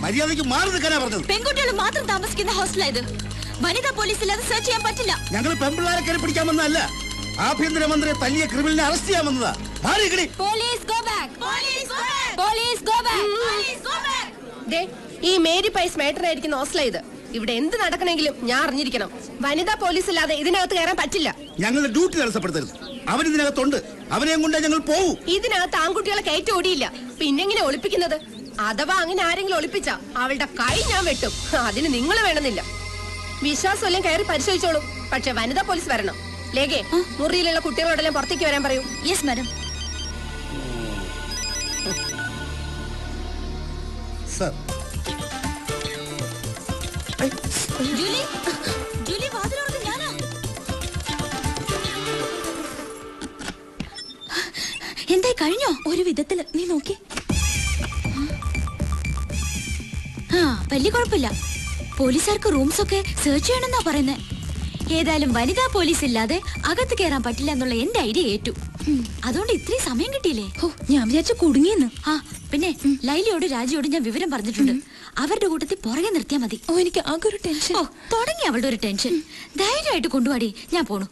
മര്യാദയ്ക്ക് മാറി നിൽക്കാനാ പറഞ്ഞത്. പെൺകുട്ടികൾ മാത്രം താമസിക്കുന്ന ഹോസ്റ്റലായത്. വനിതാ പോലീസിൽ അത് സെർച്ച് ചെയ്യാൻ പറ്റില്ല. ഞങ്ങൾ പെൺപിള്ളാരെ കയറി പിടിക്കാൻ വന്നതല്ല. ആഭ്യന്തരമന്ത്രിയെ തല്ലിയ ക്രിമിനലിനെ അറസ്റ്റ് ചെയ്യാൻ വന്നതാ. ഈ മേരി പൈസ് മേട്ടറായിരിക്കുന്ന ഹോസ്റ്റലാ ഇത്. ഇവിടെ എന്ത് നടക്കണമെങ്കിലും ഞാൻ അറിഞ്ഞിരിക്കണം. വനിതാ പോലീസ് ഇല്ലാതെ ഇതിനകത്ത് കയറാൻ പറ്റില്ല. ഞങ്ങളുടെ ഡ്യൂട്ടി തടസ്സപ്പെടുത്തരുത്. അവൻ ഇതിനകത്തുണ്ട്. അവനെയും കൊണ്ടേ ഞങ്ങൾ പോവും. ഇതിനകത്ത് ആൺകുട്ടികളെ കയറ്റി ഓടിയില്ല. പിന്നെങ്ങനെ ഒളിപ്പിക്കുന്നത്? അഥവാ അങ്ങനെ ആരെങ്കിലും ഒളിപ്പിച്ച അവളുടെ കൈ ഞാൻ വെട്ടും. അതിന് നിങ്ങൾ വേണമെന്നില്ല. വിശ്വാസം കയറി പരിശോധിച്ചോളൂ. പക്ഷെ വനിതാ പോലീസ് വരണം. ലേഖേ, മുറിയിലുള്ള കുട്ടികളോടെല്ലാം പുറത്തേക്ക് വരാൻ പറയൂ. Yes madam. Sir, Julie, Julie വാതിൽ തുറക്ക്. ഞാനാ. എന്തായി കഴിഞ്ഞോ? ഒരു വിധത്തില്. നീ നോക്കി. വലിയ കുഴപ്പമില്ല. പോലീസുകാർക്ക് റൂംസ് ഒക്കെ സെർച്ച് ചെയ്യണമെന്നാ പറയുന്നത്. ഏതായാലും വനിതാ പോലീസ് ഇല്ലാതെ അകത്ത് കയറാൻ പറ്റില്ല എന്നുള്ള എന്റെ ഐഡിയ ഏറ്റു. അതുകൊണ്ട് ഇത്രയും സമയം കിട്ടിയില്ലേ? ഞാൻ വിചാരിച്ചു കുടുങ്ങിയെന്ന്. പിന്നെ ലൈലിയോട് രാജിയോട് ഞാൻ വിവരം പറഞ്ഞിട്ടുണ്ട്. അവരുടെ കൂട്ടത്തിൽ പുറകെ നിർത്തിയാ മതി. എനിക്ക് ആകെ ഒരു ടെൻഷൻ. തുടങ്ങി അവളുടെ ഒരു ടെൻഷൻ. ധൈര്യമായിട്ട് കൊണ്ടുപോടി. ഞാൻ പോണു.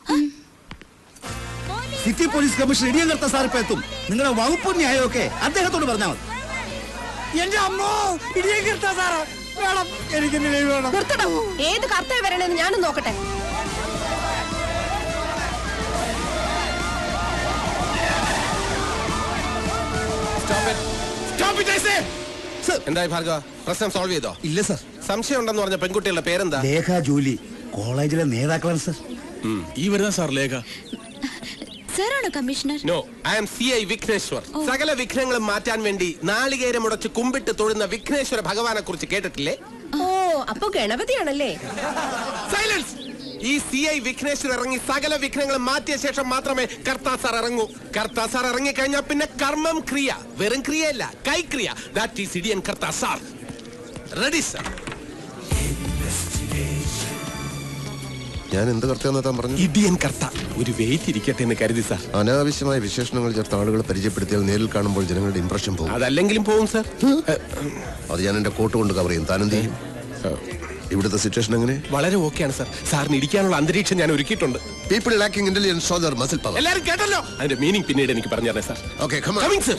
സിറ്റി പോലീസ് കമ്മീഷണർ ഇടിയങ്കർത്ത സാർ ഇപ്പൊ എത്തും. നിങ്ങളുടെ വകുപ്പും ന്യായമൊക്കെ അദ്ദേഹത്തോട് പറഞ്ഞാൽ മതി. എന്റെ അമ്മോ, ഇടിയങ്കർത്ത സാറ് വേണം. എനിക്ക് വേണം. നിർത്തണം. ഏത് കർത്തവ്യം വരണമെന്ന് ഞാനും നോക്കട്ടെ. എന്തായി ഭാർഗവ, പ്രശ്നം സോൾവ് ചെയ്തോ? ഇല്ല സർ. സംശയം ഉണ്ടെന്ന് പറഞ്ഞ പെൺകുട്ടികളുടെ പേരെന്താ? ലേഖ, ജൂലി. കോളേജിലെ നേതാക്കളാണ് സർ. ഈ വരുന്ന സാർ ലേഖ. സാറാണോ commissioner? No, I am CI Vighneshwar. സകല വിഘ്നങ്ങളും മാറ്റാൻ വേണ്ടി നാളികേരം മുടച്ച് കുമ്പിട്ട് തൊഴുന്ന വിഘ്നേശ്വര ഭഗവാനെ കുറിച്ച് കേട്ടിട്ടില്ലേ? ഓ, അപ്പൊ ഗണപതിയാണല്ലേ? സൈലൻസ്. ഈ CI വിഘ്നേശ്വർ ഇറങ്ങി സകല വിഘ്നങ്ങളും മാറ്റിയ ശേഷം മാത്രമേ കർത്താ സാർ ഇറങ്ങൂ. കർത്താ സാർ ഇറങ്ങി കഴിഞ്ഞാൽ പിന്നെ കർമ്മം ക്രിയ. വെറും ക്രിയയല്ല, കൈക്രിയ. ദാറ്റ് ഈസ് ഇടിയൻ കർത്താ സാർ. Ready sir? ഞാൻ എന്ത് കർത്താൻ പറഞ്ഞു? ഇടിയൻ കർത്ത. ഒരു വെയിറ്റ് ഇരിക്കട്ടെ എന്ന് കരുതി സാർ. അനാവശ്യമായ വിശേഷണങ്ങൾ ചേർത്ത് ആളുകളെ പരിചയപ്പെടുത്തിയാൽ നേരിൽ കാണുമ്പോൾ ജനങ്ങളുടെ ഇംപ്രഷൻ പോകും. അതല്ലെങ്കിലും പോകും സാർ. അത് ഞാൻ എന്റെ കോട്ട് കൊണ്ട് കവർ ചെയ്യും. താനെന്ത് ചെയ്യും? ഇവിടുത്തെ സിറ്റുവേഷൻ എങ്ങനെ? വളരെ ഓക്കെയാണ് സാർ. സാറിന് ഇരിക്കാനുള്ള അന്തരീക്ഷം ഞാൻ ഒരുക്കിയിട്ടുണ്ട്. People lacking intelligence show their muscle power. എല്ലാവരും കേട്ടല്ലോ? അതിന്റെ മീനിങ് പിന്നീട് എനിക്ക് പറഞ്ഞു തരണേ sir. Okay, come on. Coming sir.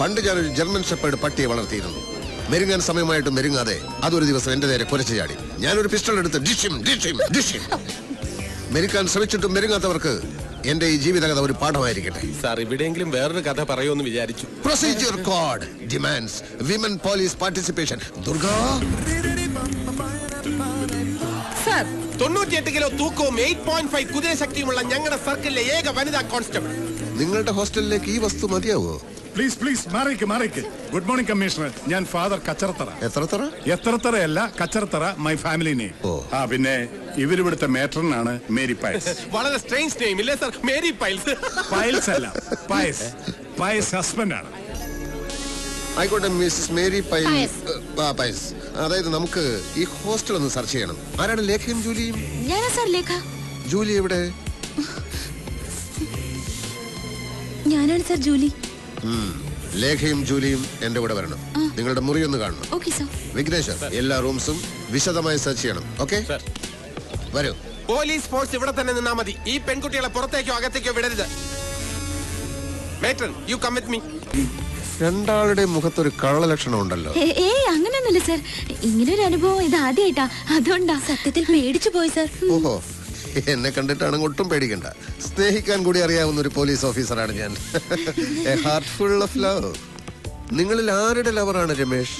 പണ്ട് ഞാനൊരു ജർമ്മൻ ഷെപ്പേർഡ് പട്ടിയെ വളർത്തിയിരുന്നു. മെരുങ്ങാൻ സമയമായിട്ട് മെരുങ്ങാതെ അതൊരു ദിവസം എന്റെ നേരെ കുരച്ചു ചാടി. ഞാനൊരു പിസ്റ്റൾ എടുത്ത് ഡിഷിം ഡിഷിം ഡിഷിം. മെരുക്കാൻ ശ്രമിച്ചിട്ടും മെരുങ്ങാത്തവർക്ക് എന്റെ ഈ ജീവിതകഥ ഒരു പാഠമായിരിക്കട്ടെ. സാർ, ഇവിടെയെങ്കിലും വേറൊരു കഥ പറയുമെന്ന് വിചാരിച്ചു. Procedure code demands women police participation. Durga sir, 98 kilo തൂക്കവും 8.5 കുതിരശക്തിയുമുള്ള ഞങ്ങളുടെ സർക്കിളിലെ ഏക വനിതാ കോൺസ്റ്റബിൾ. നിങ്ങളുടെ ഹോസ്റ്റലിലേക്ക് ഈ വസ്തു മതിയാവോ? പ്ലീസ് പ്ലീസ് മാറിക്ക് മാറിക്ക്. Good morning commissioner. ഞാൻ ഫാദർ കച്ചറത്തറ. എത്രത്തറയല്ല, കച്ചറത്തറ മൈ ഫാമിലി നെയിം. പിന്നെ ഇവരിവിടുത്തെ മേട്രനാണ് മേരി പൈൽസ്. വളരെ സ്ട്രേഞ്ച് നെയിം ഇല്ലേ സർ? Mary piles. പൈൽസ് അല്ല, പയസ്. പയസ് ഹസ്ബൻഡ് ആണ്. ആയിക്കോട്ടെ, മിസ്സസ് മേരി പൈൽസ്. അതായത് നമുക്ക് ഈ ഹോസ്റ്റൽ ഒന്ന് സെർച്ച് ചെയ്യണം. ആരാണ് ലേഖയും ജൂലിയും? ഞാനാ സാർ ലേഖ. ജൂലി എവിടെ? ഞാനാണ് സാർ ജൂലി. ലേഖയും ജൂലിയും എന്റെ കൂടെ വരണം. നിങ്ങളുടെ മുറി ഒന്ന് കാണണം. Okay sir. വിഘ്നേശ്വർ, എല്ലാ റൂംസും വിശദമായി സെർച്ച് ചെയ്യണം. ഓക്കെ, വരൂ. പോലീസ് ഫോഴ്സ് ഇവിടെ തന്നെ നിന്നാ മതി. ഈ പെൺകുട്ടികളെ പുറത്തേക്കോ അകത്തേക്കോ വിടരുത്. Matron, you come with me. രണ്ടാളുടെ മുഖത്തൊരു കള്ള ലക്ഷണം ഉണ്ടല്ലോ. അങ്ങനെയൊന്നുമില്ല സർ. ഇങ്ങനൊരു അനുഭവം ഇത് ആദ്യമായിട്ടാ. അതുകൊണ്ടാ. സത്യത്തിൽ പേടിച്ചു പോയി സാർ. ഓഹോ, എന്നെ കണ്ടിട്ടാണ് ഒട്ടും പേടിക്കണ്ട. സ്നേഹിക്കാൻ കൂടി അറിയാവുന്ന ഒരു പോലീസ് ഓഫീസറാണ് ഞാൻ. A heart full of love. നിങ്ങളിൽ ആരുടെ ലവറാണ് രമേശ്?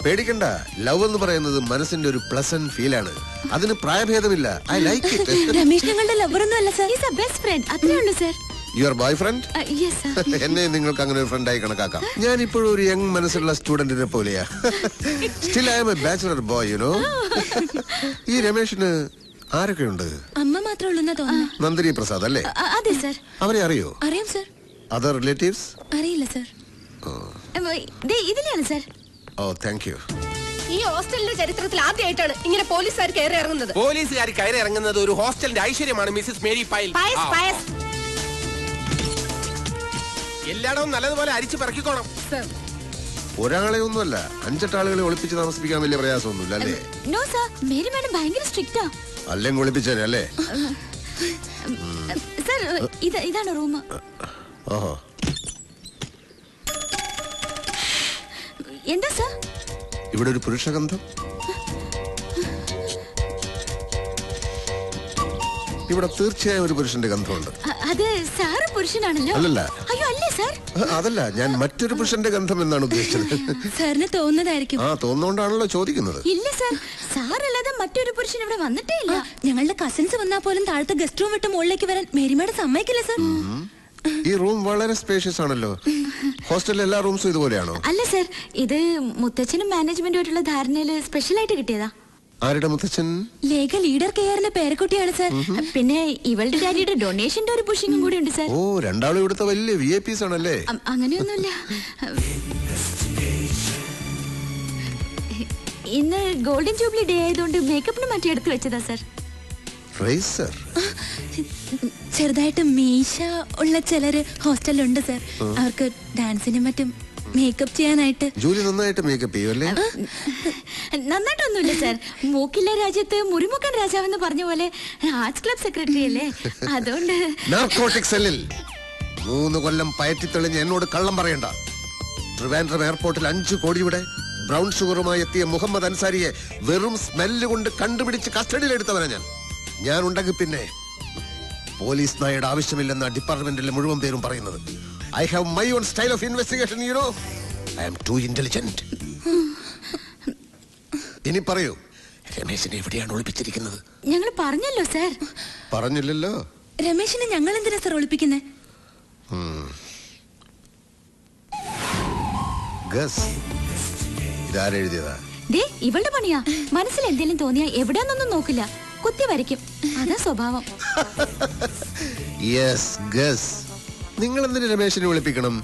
പേടിക്കണ്ട. ലവ് എന്ന് പറയുന്നത് മനസ്സിന്റെ ഒരു പ്ലസന്റ് ഫീലാണ്. അതിന് പ്രായഭേദമില്ല. I like it. രമേശ് ഞങ്ങളുടെ ലവറൊന്നും അല്ല sir. Is a best friend. അത്രേ ഉള്ളൂ sir. Your boyfriend? Yes sir. എന്നെ നിങ്ങൾക്ക് അങ്ങനെ ഒരു ഫ്രണ്ടായി കണക്കാക്കാം. ഞാൻ ഇപ്പോഴും ഒരു യങ് മനസ്സുള്ള സ്റ്റുഡന്റിനെ പോലെയാ. Still I am a bachelor boy, you know. ഈ രമേശിന് ആരൊക്കെയുണ്ട്? അമ്മ മാത്രമേ ഉള്ളൂ എന്നാ തോന്നുന്നു. നന്ദിനി പ്രസാദ് അല്ലേ? അതെ സർ. അവരെ അറിയോ? അറിയാം സർ. Other relatives? അറിയില്ല സർ. ഇതിലാണ് സർ. Oh, thank you. ഈ ഹോസ്റ്റലിന്റെ ചരിത്രത്തിൽ ആദ്യമായിട്ടാണ് ഇങ്ങനെ പോലീസുകാർ കയറി ഇറങ്ങുന്നത്. പോലീസുകാർ കയറി ഇറങ്ങുന്നത് ഒരു ഹോസ്റ്റലിന്റെ ഐശ്വര്യമാണ് മിസ്സസ് മേരി പൈൽ. പയസ്. എല്ലായിടവും നല്ലതുപോലെ അരിച്ചു പറക്കിക്കോണം. സർ, ഒരാളെ ഒന്നുമല്ല, 5-8 ആളുകളെ ഒളിപ്പിച്ച് താമസിപ്പിക്കാൻ വലിയ പ്രയാസമൊന്നുമില്ല അല്ലേ? നോ സർ, മേരി മാഡം ഭയങ്കര സ്ട്രിക്റ്റാ. അല്ലെങ്കിൽ ഒളിപ്പിച്ചേനെ അല്ലേ? സർ, ഇതാണ് റൂം. ഓഹോ, എന്താ സർ? ഇവിടെ ഒരു പുരുഷഗന്ധം. ഇവിടെ തീർച്ചയായും ഒരു പുരുഷന്റെ ഗന്ധമുണ്ട്. അത് സാറ് പുരുഷനാണല്ലോ. അല്ലല്ല. അയ്യോ അല്ലേ സർ? അതല്ല, ഞാൻ മറ്റൊരു പുരുഷന്റെ ഗന്ധം എന്നാണ് ഉദ്ദേശിച്ചത്. സാറിന് തോന്നുന്നതായിരിക്കും. തോന്നുകൊണ്ടാണല്ലോ ചോദിക്കുന്നത്. ഇല്ല സർ, സാറല്ലാതെ മറ്റൊരു പുരുഷൻ ഇവിടെ വന്നിട്ടേ ഇല്ല. ഞങ്ങളുടെ കസിൻസ് വന്നാൽ പോലും താഴത്തെ ഗസ്റ്റ് റൂം വിട്ട് മുകളിലേക്ക് വരാൻ മേരിമേടെ സമ്മതിക്കില്ല സർ. ഈ റൂം വളരെ സ്പേഷ്യസ് ആണല്ലോ. ഹോസ്റ്റലിലെ എല്ലാ റൂംസും ഇതുപോലെയാണോ? അല്ല സർ, ഇത് മുത്തച്ഛനും മാനേജ്മെന്റുമായിട്ടുള്ള ധാരണയില് സ്പെഷ്യൽ ആയിട്ട് കിട്ടിയതാ. ആരുടെ മുത്തച്ഛൻ? ലേഖ ലീഡർ കെയറിന്റെ പേരക്കുട്ടിയാണ് സർ. പിന്നെ ഇവളുടെ ഡാഡിയുടെ ഡൊണേഷന്റെ ഒരു പുഷിങ്ങും കൂടി ഉണ്ട് സർ. ഓ, രണ്ടാളും ഇവിടുത്തെ വലിയ VIP ആണല്ലേ? അങ്ങനെയൊന്നുമില്ല. ഇന്ന് ഗോൾഡൻ ജൂബിലി ഡേ ആയതുകൊണ്ട് മേക്കപ്പിന് മറ്റേ എടുത്ത് വെച്ചതാ സർ. റേസർ. ചെറുതായിട്ട് മീശ ഉള്ള ചിലര് ഹോസ്റ്റലിലുണ്ട് സർ. അവർക്ക് ഡാൻസിനും മറ്റും മേക്കപ്പ് ചെയ്യാനായിട്ട്. ജൂലി നന്നായിട്ട് മേക്കപ്പ് ചെയ്യുമല്ലേ? നന്നായിട്ടൊന്നുമില്ല സർ. മൂക്കില്ല രാജ്യത്ത് മുറിമുക്കൻ രാജാവെന്ന് പറഞ്ഞ പോലെ ആർട്സ് ക്ലബ് സെക്രട്ടറി അല്ലേ, അതുകൊണ്ട്. നാർക്കോട്ടിക് സെല്ലിൽ 3 കൊല്ലം പയറ്റിത്തെളിഞ്ഞ് എന്നോട് കള്ളം പറയണ്ട. ട്രിവാൻഡ്രം എയർപോർട്ടിൽ 5 കോടിയുടെ ബ്രൗൺ ഷുഗറുമായി എത്തിയ മുഹമ്മദ് അൻസാരിയെ വെറും സ്മെല്ല് കൊണ്ട് കണ്ടുപിടിച്ച് കസ്റ്റഡിയിലെടുത്തവനാ ഞാൻ ഉണ്ടെങ്കിൽ പിന്നെ പോലീസ് നായയുടെ ആവശ്യമില്ലെന്ന ഡിപ്പാർട്ട്മെന്റിലെ മുഴുവൻ പേരും പറയുന്നത്. I have my own style of investigation, you know. I am too intelligent. ഇനി പറയൂ, രമേശിനെ എവിടെയാണ് ഒളിപ്പിച്ചിരിക്കുന്നത്? ഞങ്ങൾ പറഞ്ഞല്ലോ സർ. പറഞ്ഞില്ലല്ലോ. രമേശിനെ ഞങ്ങൾ എന്തിനാ സർ ഒളിപ്പിക്കുന്നേ? ഗസ്. ഇതാരെഴുതിയതാ? ദേ ഇവളുടെ പണിയാ. മനസ്സിൽ എന്തെങ്കിലും തോന്നിയാ എവിടെയാന്നൊന്നും നോക്കില്ല, കുത്തി വരയ്ക്കും. അതാ സ്വഭാവം. Yes, guess. നിങ്ങൾ എന്തിനു രമേശിനെ വിളിപ്പിക്കണം?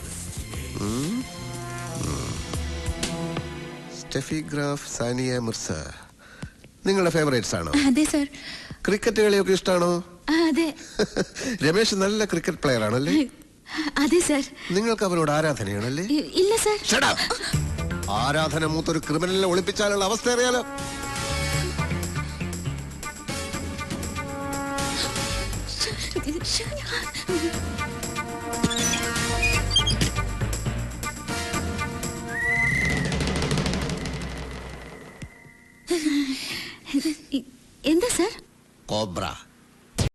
സ്റ്റെഫി ഗ്രാഫ്, സാനിയ മിർസ നിങ്ങളുടെ ഫേവറേറ്റ്സ് ആണോ? അതെ സർ. ക്രിക്കറ്റ് കളിയൊക്കെ ഇഷ്ടമാണോ? അതെ. രമേശ് നല്ല ക്രിക്കറ്റ് പ്ലെയർ ആണല്ലേ? അതെ സർ. നിങ്ങൾക്ക് അവനോട് ആരാധനയാണല്ലേ? ഇല്ല സർ. Shut up. ആരാധന മൂത്തൊരു ക്രിമിനലിനെ ഒളിപ്പിച്ചാലുള്ള അവസ്ഥ അറിയാലോ. എന്താ സർ? കോബ്ര.